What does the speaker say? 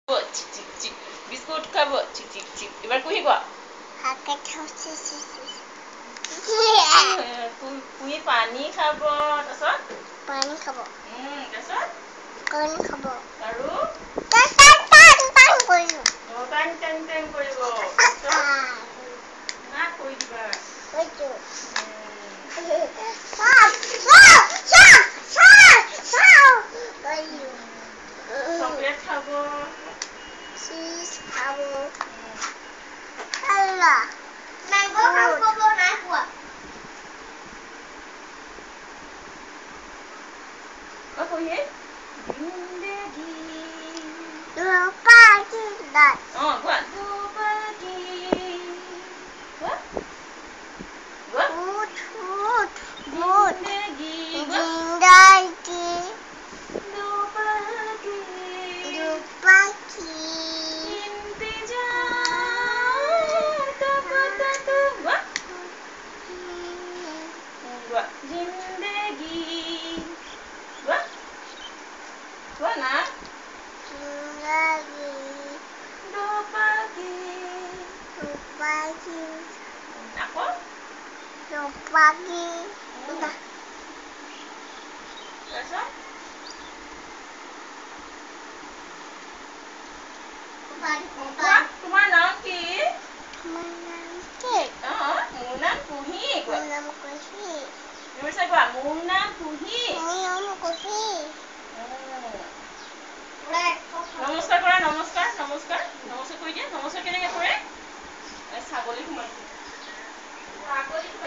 চিক চিক চিক বিস্কুট খাব চিক চিক চিক এবাৰ কুহি কোৱা কুহি পানী খাব তাৰপিছত পানী খাব তাৰপিছত কণী খাব আৰু টান টান টান কৰিব না কৈ দিবা চকলেট খাব চিজ খাব আল্লাহ ম্যাঙ্গো খাব না কোৱা কুহি জিন্দেগি দুপাকি দাই কোৱা দুপাকি কোৱা উঠ উঠ জিন্দেগি জিন্দাগি দুপাকি দুপাকি इंतजार का पता तो जिंदगी ना जिंदगी दोपागी दोपागी apa दोपागी rasa তোমাৰ নাম কি মোৰ নাম কি মোৰ নাম কুহি মোৰ নাম কুহি কোৱা মোৰ নাম কুহি নমস্কাৰ কৰা নমস্কাৰ নমস্কাৰ নমস্কাৰ কৰি দিয়া নমস্কাৰ কেনেকৈ কৰে ছাগলী সোমাইছে ছাগলী